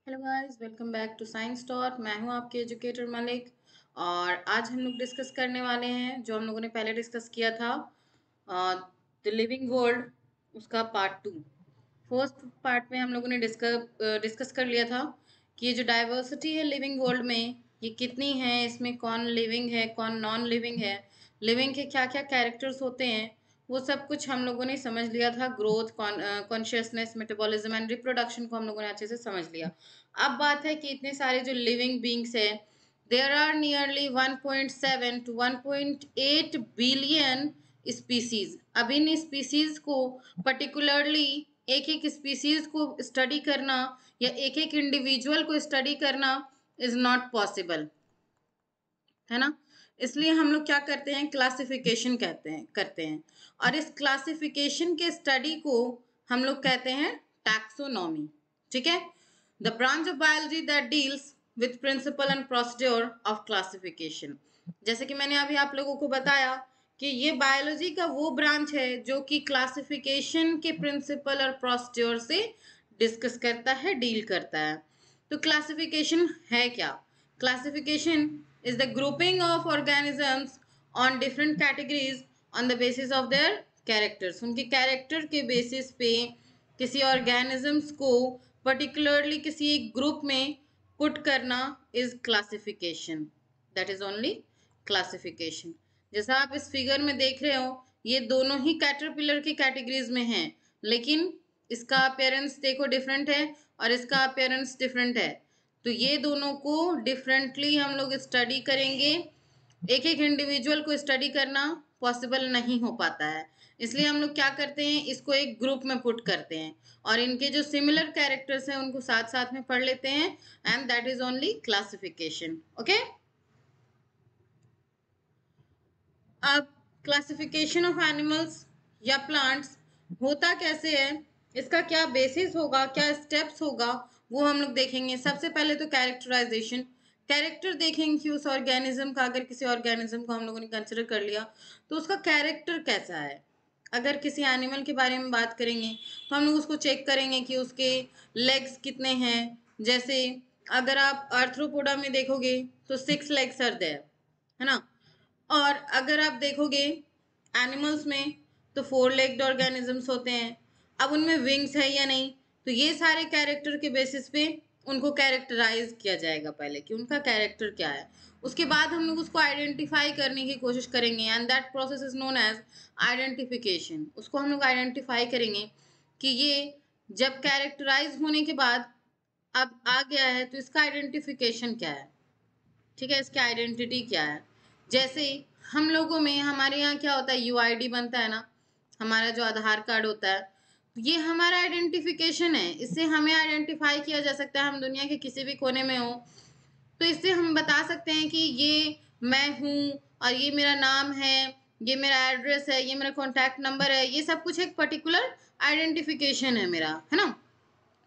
Hello guys, welcome back to science taught. मैं हूं आपके एजुकेटर मलिक। और आज हम लोग डिस्कस करने वाले हैं जो हम लोगों ने पहले डिस्कस किया था, द लिविंग वर्ल्ड, उसका पार्ट 2। फर्स्ट पार्ट में हम लोगों ने डिस्कस कर लिया था कि ये जो डाइवर्सिटी है लिविंग वर्ल्ड में, ये कितनी है, इसमें कौन लिविंग है कौन नॉन लिविंग है, लिविंग के क्या क्या कैरेक्टर्स होते हैं, वो सब कुछ हम लोगों ने समझ लिया था। Growth, consciousness, metabolism and reproduction को हम लोगों ने अच्छे से समझ लिया। अब बात है कि इतने सारे जो लिविंग बींग्स है, there are nearly 1.7 to 1.8 billion species. अब इन स्पीसीज को पर्टिकुलरली एक एक स्पीसीज को स्टडी करना या एक एक इंडिविजुअल को स्टडी करना इज नॉट पॉसिबल, है ना। इसलिए हम लोग क्या करते हैं, क्लासिफिकेशन करते हैं। और इस क्लासिफिकेशन के स्टडी को हम लोग कहते हैं टैक्सोनॉमी। ठीक है, the branch of biology that deals with principle and procedure of classification. जैसे कि मैंने अभी आप लोगों को बताया कि ये बायोलॉजी का वो ब्रांच है जो कि क्लासिफिकेशन के प्रिंसिपल और प्रोसीड्योर से डिस्कस करता है, डील करता है। तो क्लासिफिकेशन है क्या? Classification is the grouping of organisms on different categories on the basis of their characters। उनके कैरेक्टर के बेसिस पे किसी ऑर्गेनिजम्स को पर्टिकुलरली किसी एक ग्रुप में पुट करना is classification. That is only classification. जैसा आप इस फिगर में देख रहे हो, ये दोनों ही कैटरपिलर की कैटेगरीज में हैं, लेकिन इसका अपीयरेंस देखो डिफरेंट है और इसका अपीयरेंस डिफरेंट है। तो ये दोनों को डिफरेंटली हम लोग स्टडी करेंगे। एक एक इंडिविजुअल को स्टडी करना पॉसिबल नहीं हो पाता है, इसलिए हम लोग क्या करते हैं, इसको एक ग्रुप में पुट करते हैं और इनके जो सिमिलर कैरेक्टर्स हैं उनको साथ साथ में पढ़ लेते हैं, and that is only classification. Okay, अब क्लासिफिकेशन ऑफ एनिमल्स या प्लांट्स होता कैसे है, इसका क्या बेसिस होगा, क्या स्टेप्स होगा, वो हम लोग देखेंगे। सबसे पहले तो कैरेक्टराइजेशन, कैरेक्टर देखेंगे कि उस ऑर्गेनिज्म का, अगर किसी ऑर्गेनिज्म को हम लोगों ने कंसिडर कर लिया तो उसका कैरेक्टर कैसा है। अगर किसी एनिमल के बारे में बात करेंगे तो हम लोग उसको चेक करेंगे कि उसके लेग्स कितने हैं। जैसे अगर आप आर्थ्रोपोडा में देखोगे तो 6 लेग्स आर देयर, है ना। और अगर आप देखोगे एनिमल्स में तो 4 लेग्ड ऑर्गेनिजम्स होते हैं। अब उनमें विंग्स है या नहीं, तो ये सारे कैरेक्टर के बेसिस पे उनको कैरेक्टराइज किया जाएगा पहले कि उनका कैरेक्टर क्या है। उसके बाद हम लोग उसको आइडेंटिफाई करने की कोशिश करेंगे, and that process is known as identification. उसको हम लोग आइडेंटिफाई करेंगे कि ये जब कैरेक्टराइज होने के बाद अब आ गया है तो इसका आइडेंटिफिकेशन क्या है। ठीक है, इसकी आइडेंटिटी क्या है। जैसे हम लोगों में, हमारे यहाँ क्या होता है, यूआईडी बनता है ना, हमारा जो आधार कार्ड होता है, ये हमारा आइडेंटिफिकेशन है। इससे हमें आइडेंटिफाई किया जा सकता है, हम दुनिया के किसी भी कोने में हो तो इससे हम बता सकते हैं कि ये मैं हूँ और ये मेरा नाम है, ये मेरा एड्रेस है, ये मेरा कॉन्टैक्ट नंबर है। ये सब कुछ एक पर्टिकुलर आइडेंटिफिकेशन है मेरा, है ना।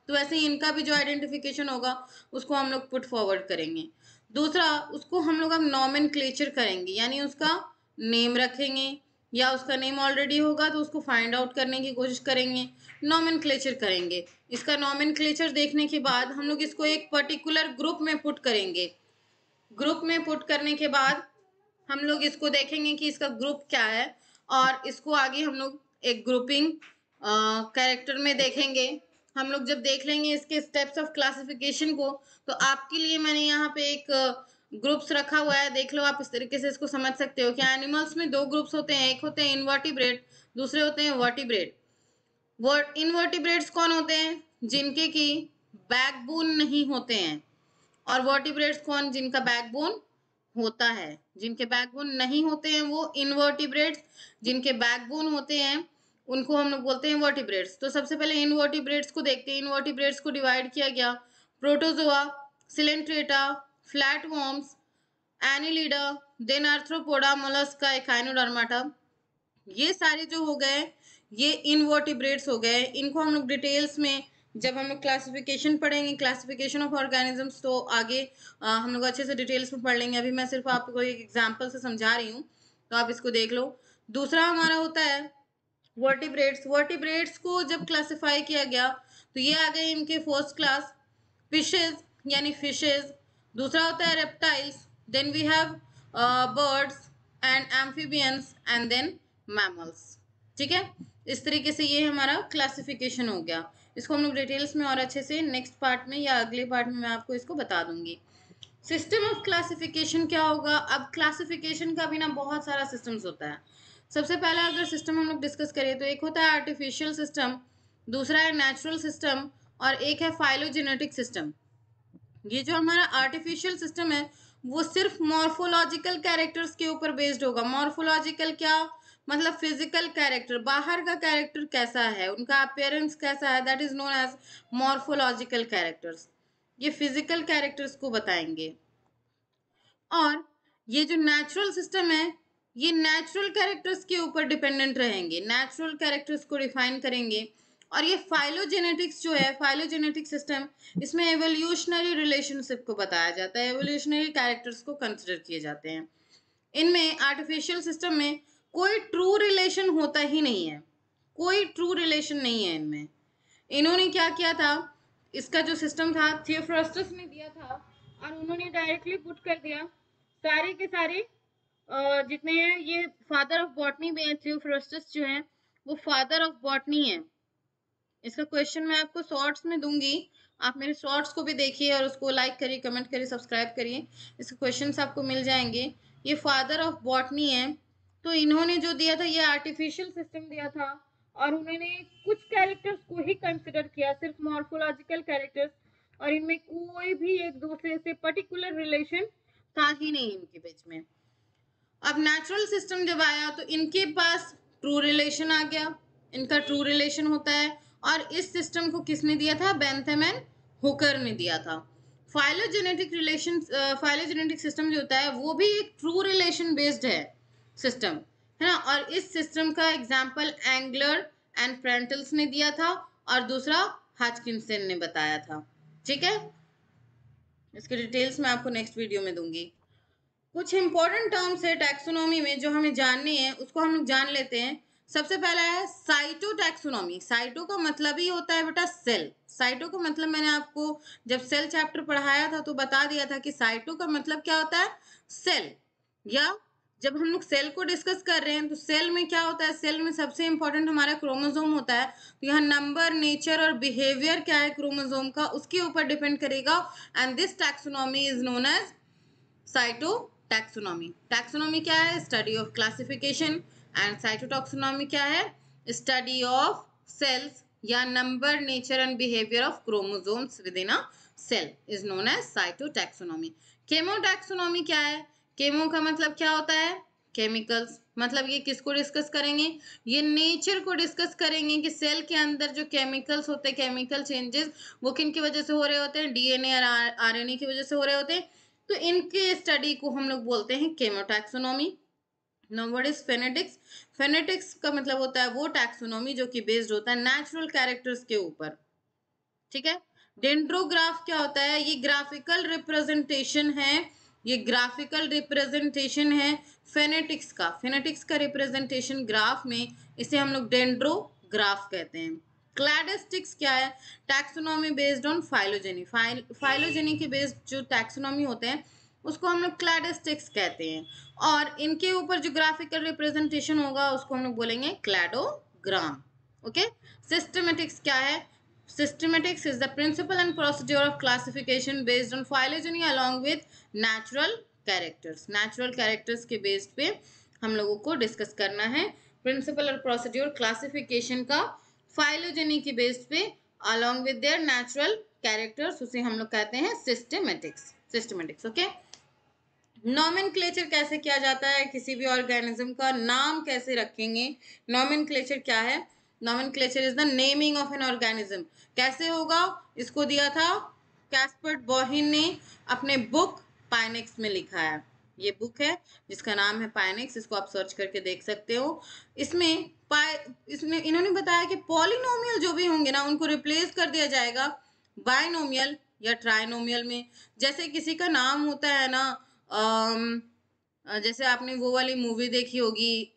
तो ऐसे ही इनका भी जो आइडेंटिफिकेशन होगा उसको हम लोग पुट फॉरवर्ड करेंगे। दूसरा, उसको हम लोग अब नॉमेनक्लेचर करेंगे, यानी उसका नेम रखेंगे, या उसका नेम ऑलरेडी होगा तो उसको फाइंड आउट करने की कोशिश करेंगे, नॉमेनक्लेचर करेंगे। इसका नॉमेनक्लेचर देखने के बाद हम लोग इसको एक पर्टिकुलर ग्रुप में पुट करेंगे। ग्रुप में पुट करने के बाद हम लोग इसको देखेंगे कि इसका ग्रुप क्या है, और इसको आगे हम लोग एक ग्रुपिंग कैरेक्टर में देखेंगे। हम लोग जब देख लेंगे इसके स्टेप्स ऑफ क्लासिफिकेशन को, तो आपके लिए मैंने यहाँ पे एक ग्रुप्स रखा हुआ है, देख लो आप। इस तरीके से इसको समझ सकते हो कि एनिमल्स में 2 ग्रुप्स होते हैं, एक होते हैं इनवर्टिब्रेट, दूसरे होते हैं वर्टिब्रेट। इनवर्टिब्रेट्स कौन होते हैं? जिनके की बैकबोन नहीं होते हैं। और वर्टिब्रेट्स कौन? जिनका बैकबोन होता है। जिनके बैकबोन नहीं होते हैं वो इनवर्टिब्रेट्स, जिनके बैकबोन होते हैं उनको हम लोग बोलते हैं वर्टिब्रेट्स। तो सबसे पहले इनवर्टिब्रेट्स को देखते हैं। इनवर्टिब्रेट्स को डिवाइड किया गया protozoa, coelenterata, flatworms, annelida, then arthropoda, mollusca, echinodermata. ये सारे जो हो गए ये इनवर्टिब्रेट्स हो गए। इनको हम लोग डिटेल्स में जब हम लोग क्लासिफिकेशन पढ़ेंगे, क्लासिफिकेशन ऑफ ऑर्गेनिजम्स, तो आगे हम लोग अच्छे से डिटेल्स में पढ़ लेंगे। अभी मैं सिर्फ आपको एक एग्जांपल से समझा रही हूँ, तो आप इसको देख लो। दूसरा हमारा होता है वर्टिब्रेट्स। वर्टिब्रेट्स को जब क्लासिफाई किया गया तो ये आ गए इनके फर्स्ट क्लास। फिशेज यानी फिशेज, दूसरा होता है reptiles, then we have birds and amphibians and then mammals. ठीक है, इस तरीके से ये हमारा क्लासिफिकेशन हो गया। इसको हम लोग डिटेल्स में और अच्छे से नेक्स्ट पार्ट में या अगले पार्ट में मैं आपको इसको बता दूंगी। सिस्टम ऑफ क्लासिफिकेशन क्या होगा? अब क्लासिफिकेशन का भी ना बहुत सारा सिस्टम्स होता है। सबसे पहला अगर सिस्टम हम लोग डिस्कस करें तो एक होता है आर्टिफिशियल सिस्टम, दूसरा है नेचुरल सिस्टम और एक है फाइलोजेनेटिक सिस्टम। ये जो हमारा आर्टिफिशियल सिस्टम है वो सिर्फ मॉर्फोलॉजिकल कैरेक्टर्स के ऊपर बेस्ड होगा। मॉर्फोलॉजिकल क्या मतलब? फिजिकल कैरेक्टर, बाहर का कैरेक्टर कैसा है, उनका अपीयरेंस कैसा है, that is known as morphological characters. ये फिजिकल कैरेक्टर्स को बताएंगे। और ये जो नेचुरल सिस्टम है ये नेचुरल कैरेक्टर्स के ऊपर डिपेंडेंट रहेंगे, नेचुरल कैरेक्टर्स को डिफाइन करेंगे। और ये फाइलोजेनेटिक्स जो है, फाइलोजेनेटिक सिस्टम, इसमें एवोल्यूशनरी रिलेशनशिप को बताया जाता है, एवोल्यूशनरी कैरेक्टर्स को कंसिडर किए जाते हैं। इनमें आर्टिफिशियल सिस्टम में कोई ट्रू रिलेशन होता ही नहीं है, कोई ट्रू रिलेशन नहीं है इनमें। इन्होंने क्या किया था, इसका जो सिस्टम था थियोफ्रास्टस ने दिया था और उन्होंने डायरेक्टली पुट कर दिया सारे के सारे जितने हैं, ये फादर ऑफ बॉटनी में है, थियोफ्रास्टस जो है वो फादर ऑफ बॉटनी है। इसका क्वेश्चन मैं आपको शॉर्ट्स में दूंगी, आप मेरे शॉर्ट्स को भी देखिए और उसको लाइक करिए, कमेंट करिए, सब्सक्राइब करिए, इसके क्वेश्चंस आपको मिल जाएंगे। ये फादर ऑफ बॉटनी है, तो इन्होंने जो दिया था ये आर्टिफिशियल सिस्टम दिया था और उन्होंने कुछ कैरेक्टर्स को ही कंसिडर किया, सिर्फ मॉर्फोलॉजिकल कैरेक्टर्स, और इनमें कोई भी एक दूसरे से पर्टिकुलर रिलेशन था ही नहीं इनके बीच में। अब नेचुरल सिस्टम जब आया तो इनके पास ट्रू रिलेशन आ गया, इनका ट्रू रिलेशन होता है। और इस सिस्टम को किसने दिया था? बेंथम एंड हुकर ने दिया था। फाइलोजेनेटिक रिलेशन, फाइलोजेनेटिक सिस्टम जो होता है वो भी एक ट्रू रिलेशन बेस्ड है सिस्टम, है ना। और इस सिस्टम का एग्जाम्पल एंगलर एंड प्रेंटल्स ने दिया था और दूसरा हचकिंसन ने बताया था। ठीक है, इसके डिटेल्स मैं आपको नेक्स्ट वीडियो में दूंगी। कुछ इंपॉर्टेंट टर्म्स है टैक्सोनॉमी में जो हमें जानने हैं, उसको हम लोग जान लेते हैं। सबसे पहला है साइटो टैक्सोनॉमी। साइटो का मतलब ही होता है बेटा सेल। साइटो का मतलब मैंने आपको जब सेल चैप्टर पढ़ाया था तो बता दिया था कि साइटो का मतलब क्या होता है? सेल। या जब हम लोग सेल को डिस्कस कर रहे हैं तो सेल में क्या होता है? सेल में सबसे इंपॉर्टेंट हमारा क्रोमोसोम होता है। तो यहाँ नंबर, नेचर और बिहेवियर क्या है क्रोमोसोम का, उसके ऊपर डिपेंड करेगा। And this taxonomy is known as cytotaxonomy. Taxonomy क्या है? Study of classification. And cytotaxonomy क्या है? स्टडी ऑफ सेल्स या number, nature and behaviour of chromosomes within a cell is known as cytotaxonomy. Chemotaxonomy क्या है? Chemo का मतलब क्या होता है? केमिकल्स। मतलब ये किसको डिस्कस करेंगे? ये नेचर को डिस्कस करेंगे कि सेल के अंदर जो केमिकल्स होते हैं, केमिकल चेंजेस, वो किन की वजह से हो रहे होते हैं? डीएनए और आरएनए की वजह से हो रहे होते हैं। तो इनके स्टडी को हम लोग बोलते हैं chemotaxonomy. Now what is phenetics? Phenetics का मतलब होता है वो टैक्सोनॉमी जो कि बेस्ड होता है नेचुरल कैरेक्टर्स के ऊपर। ठीक है। डेंड्रोग्राफ क्या होता है? ये ग्राफिकल रिप्रेजेंटेशन है, ये ग्राफिकल रिप्रेजेंटेशन है फेनेटिक्स का। फेनेटिक्स का रिप्रेजेंटेशन ग्राफ में, इसे हम लोग डेंड्रोग्राफ कहते हैं। क्लैडेस्टिक्स क्या है? Taxonomy based on phylogeny. Phylogeny के बेस्ड जो टैक्सोनॉमी होते हैं उसको हम लोग क्लैडेस्टिक्स कहते हैं। और इनके ऊपर जो ग्राफिकल रिप्रेजेंटेशन होगा उसको हम लोग बोलेंगे क्लैडोग्राम। ओके। सिस्टमेटिक्स क्या है? Systematics is the principle and procedure of classification based on phylogeny along with natural characters. Natural characters के बेस्ड पे हम लोगों को डिस्कस करना है प्रिंसिपल और प्रोसीड्योर क्लासिफिकेशन का फाइलोजेनी के बेस्ड पे along with their natural characters, उसे हम लोग कहते हैं सिस्टेमेटिक्स। Systematics okay. नॉमेनक्लेचर कैसे किया जाता है? किसी भी ऑर्गेनिज्म का नाम कैसे रखेंगे? नॉमेनक्लेचर क्या है? Nomenclature is the naming of an organism. कैसे होगा? इसको दिया था कैस्पर्ट बॉहिन ने अपने बुक पाइनेक्स में लिखा है। ये बुक है जिसका नाम है पाइनेक्स, इसको आप सर्च करके देख सकते हो। इसमें इसमें इन्होंने बताया कि पॉलिनोमियल जो भी होंगे ना उनको रिप्लेस कर दिया जाएगा बाइनोमियल या ट्राइनोमियल में। जैसे किसी का नाम होता है ना, जैसे आपने वो वाली मूवी देखी होगी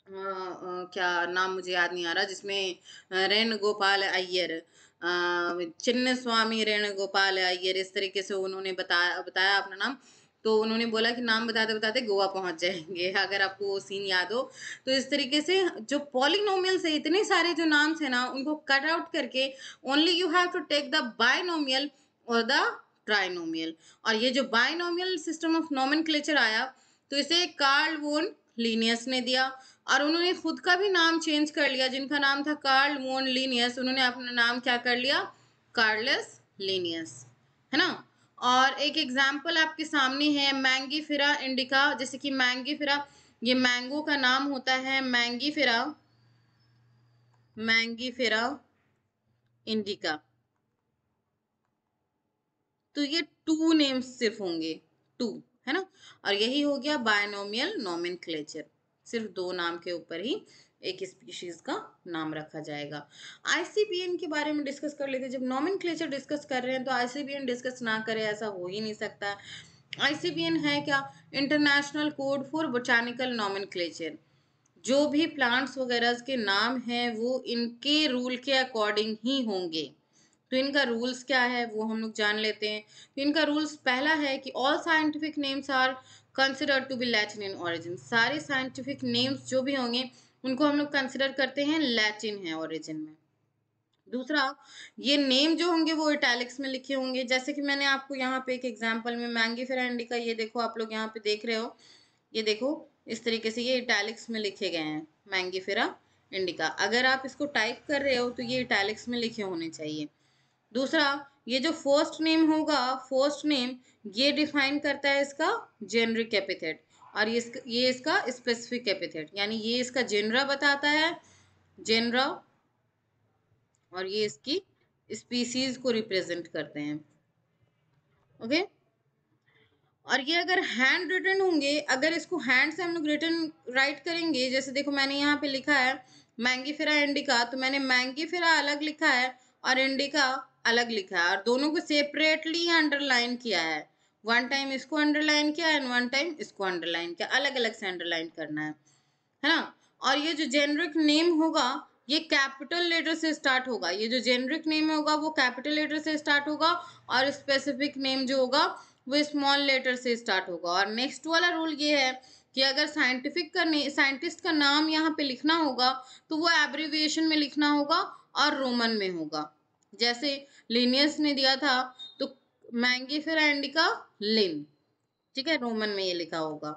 क्या नाम मुझे याद नहीं आ रहा, जिसमें रेन गोपाल अय्यर, चिन्न स्वामी रेणुगोपाल अय्यर, इस तरीके से उन्होंने बताया अपना नाम। तो उन्होंने बोला कि नाम बताते बताते गोवा पहुंच जाएंगे, अगर आपको वो सीन याद हो। तो इस तरीके से जो पॉलिनोमियल्स है, इतने सारे जो नाम्स है ना, उनको कट आउट करके only you have to take the binomial और द ट्राइनोमियल। और ये जो बायनोमियल सिस्टम ऑफ नोमेनक्लेचर आया, तो इसे कार्ल वोन लीनियस ने दिया, और उन्होंने खुद का भी नाम चेंज कर लिया। जिनका नाम था कार्ल वोन लीनियस, उन्होंने अपना नाम क्या कर लिया, कार्लस लीनियस, है ना। और एक एग्जाम्पल आपके सामने है मैंगीफेरा इंडिका। जैसे कि मैंगीफेरा, ये मैंगो का नाम होता है मैंगीफेरा, मैंगीफेरा इंडिका। तो ये 2 नेम्स सिर्फ होंगे, 2, है ना। और यही हो गया बायनोमियल नोमेनक्लेचर, सिर्फ 2 नाम के ऊपर ही एक स्पीशीज का नाम रखा जाएगा। आईसीबीएन के बारे में डिस्कस कर लेते हैं। जब नोमेनक्लेचर डिस्कस कर रहे हैं तो आईसीबीएन डिस्कस ना करें, ऐसा हो ही नहीं सकता। आईसीबीएन है क्या, international code for botanical nomenclature. जो भी प्लांट्स वगैरह के नाम हैं वो इनके रूल के अकॉर्डिंग ही होंगे। तो इनका रूल्स क्या है वो हम लोग जान लेते हैं। तो इनका रूल्स पहला है कि all scientific names are considered to be Latin in origin. सारे साइंटिफिक नेम्स जो भी होंगे उनको हम लोग कंसिडर करते हैं लैटिन है ओरिजिन में। दूसरा, ये नेम जो होंगे वो इटैलिक्स में लिखे होंगे। जैसे कि मैंने आपको यहाँ पे एक एग्जांपल में मैंगीफेरा इंडिका, ये देखो आप लोग यहाँ पे देख रहे हो, ये देखो इस तरीके से ये इटैलिक्स में लिखे गए हैं मैंगीफेरा इंडिका। अगर आप इसको टाइप कर रहे हो तो ये इटैलिक्स में लिखे होने चाहिए। दूसरा, ये जो फर्स्ट नेम होगा, फर्स्ट नेम ये डिफाइन करता है इसका जेनरिक एपिथेट, और ये इसका स्पेसिफिक एपिथेट, यानी ये इसका जेनरा बताता है, जेनरा, और ये इसकी स्पीसीज को रिप्रेजेंट करते हैं। ओके। और ये अगर हैंड रिटन होंगे, अगर इसको हैंड से हम लोग रिटन राइट करेंगे, जैसे देखो मैंने यहाँ पे लिखा है मैंगीफेरा इंडिका, तो मैंने मैंगीफेरा अलग लिखा है और इंडिका अलग लिखा है, और दोनों को सेपरेटली अंडरलाइन किया है। 1 टाइम इसको अंडरलाइन किया एंड 1 टाइम इसको अंडरलाइन किया, अलग अलग से अंडरलाइन करना है ना। और ये जो जेनरिक नेम होगा ये कैपिटल लेटर से स्टार्ट होगा। ये जो जेनरिक नेम होगा वो कैपिटल लेटर से स्टार्ट होगा, और स्पेसिफिक नेम जो होगा वो स्मॉल लेटर से स्टार्ट होगा। और नेक्स्ट वाला रूल ये है कि अगर साइंटिस्ट का नाम यहाँ पे लिखना होगा तो वो एब्रिविएशन में लिखना होगा और रोमन में होगा। जैसे लिनियस ने दिया था तो मैंगीफेरा इंडिका लिन, ठीक है, रोमन में ये लिखा होगा।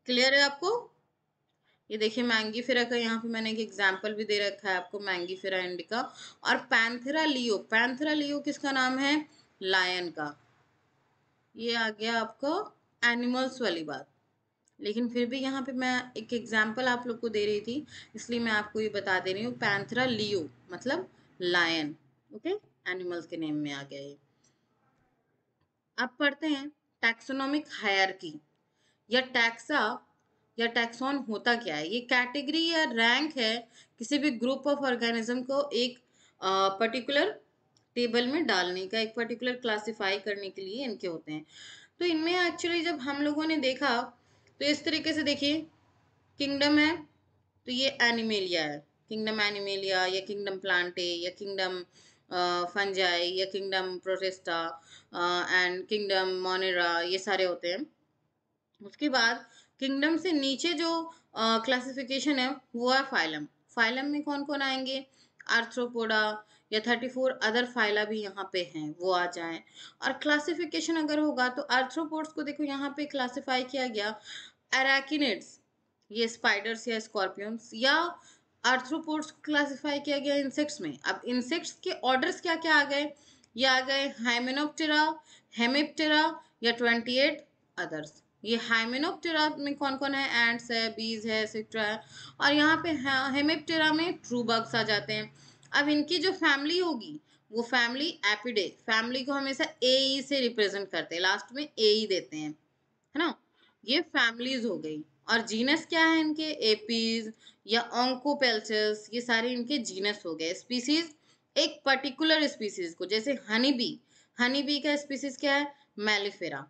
क्लियर है आपको। ये देखिए मैंगीफेरा का यहाँ पे मैंने एक एग्जाम्पल भी दे रखा है आपको, मैंगीफेरा इंडिका। और पैंथेरा लियो, पैंथेरा लियो किसका नाम है, लायन का। ये आ गया आपका एनिमल्स वाली बात। लेकिन फिर भी यहाँ पे मैं एक एग्जाम्पल आप लोग को दे रही थी, इसलिए मैं आपको ये बता दे रही हूँ, पैंथेरा लियो मतलब लायन। ओके, एनिमल्स के नेम में आ गया ये। अब पढ़ते हैं टैक्सोनॉमिक हायरार्की या टैक्सा या टैक्सॉन होता क्या है। ये कैटेगरी या रैंक है किसी भी ग्रुप ऑफ ऑर्गेनिज्म को एक पर्टिकुलर टेबल में डालने का, एक पर्टिकुलर क्लासिफाई करने के लिए इनके होते हैं। तो इनमें एक्चुअली जब हम लोगों ने देखा तो इस तरीके से देखिए, किंगडम है तो ये एनिमेलिया है, किंगडम एनिमेलिया या किंगडम प्लांटे या किंगडम फंजाई या kingdom Protista and kingdom Monera, ये सारे होते हैं। उसके बाद किंगडम से नीचे जो क्लासिफिकेशन है वो है फाइलम। फाइलम में कौन कौन आएंगे, आर्थ्रोपोडा या 34 अदर फाइला भी यहाँ पे हैं, वो आ जाएं। और क्लासिफिकेशन अगर होगा तो आर्थ्रोपोड्स को देखो यहाँ पे क्लासिफाई किया गया एराकिनिड्स, ये स्पाइडर्स या स्कॉर्पियंस, या आर्थ्रोपोड्स को क्लासिफाई किया गया इंसेक्ट्स में। अब इंसेक्ट्स के ऑर्डर्स क्या क्या आ गए, ये आ गए हाइमेनोप्टेरा, हेमिप्टेरा या 28 अदर्स। ये हाइमेनोप्टेरा में कौन कौन है, एंट्स है, बीज है, एक्सेट्रा है। और यहाँ पे हेमिप्टेरा में ट्रू बग्स आ जाते हैं। अब इनकी जो फैमिली होगी वो फैमिली एपिडे, फैमिली को हमेशा ए से रिप्रेजेंट करते हैं, लास्ट में ए देते हैं, है ना। ये फैमिलीज हो गई। और जीनस क्या है इनके, एपीज या ऑन्कोपेल्चस, ये सारे इनके जीनस हो गए। स्पीसीज एक पर्टिकुलर स्पीसीज को, जैसे हनी बी, हनी बी का स्पीसीज क्या है, मेलिफेरा।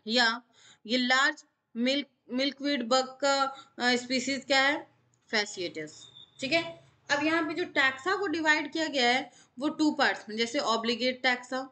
या ये लार्ज मिल्कवीड बग का स्पीसीज क्या है, फैसिएटस। ठीक है। अब यहाँ पे जो टैक्सा को डिवाइड किया गया है वो टू पार्ट्स में, जैसे ऑब्लिगेट टैक्सा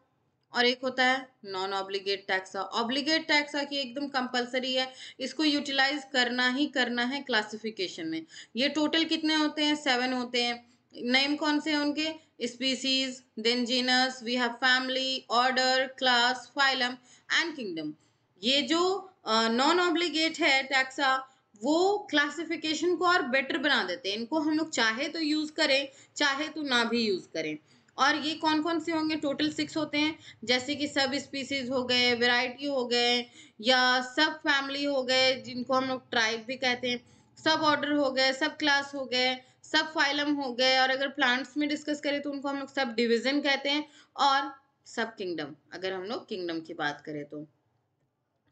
और एक होता है non obligate taxa. Obligate taxa की एकदम कंपलसरी है, इसको यूटिलाइज करना ही करना है क्लासिफिकेशन में। ये टोटल कितने होते हैं? 7 होते हैं। नेम कौन से हैं उनके? Species, then genus, we have family, order, class, phylum and kingdom. ये जो नॉन ऑब्लिगेट है टैक्सा, वो क्लासिफिकेशन को और बेटर बना देते हैं। इनको हम लोग चाहे तो यूज करें, चाहे तो ना भी यूज करें। और ये कौन कौन से होंगे? टोटल 6 होते हैं, जैसे कि सब स्पीसीज हो गए, वेराइटी हो गए, या सब फैमिली हो गए जिनको हम लोग ट्राइब भी कहते हैं, सब ऑर्डर हो गए, सब क्लास हो गए, सब फाइलम हो गए, और अगर प्लांट्स में डिस्कस करें तो उनको हम लोग सब डिवीजन कहते हैं, और सब किंगडम, अगर हम लोग किंगडम की बात करें तो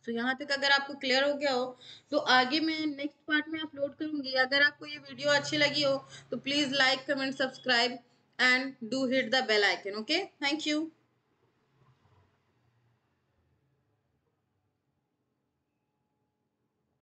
यहाँ तक अगर आपको क्लियर हो गया हो तो आगे मैं नेक्स्ट पार्ट में अपलोड करूंगी। अगर आपको ये वीडियो अच्छी लगी हो तो please like, comment, subscribe and do hit the bell icon. Okay, thank you.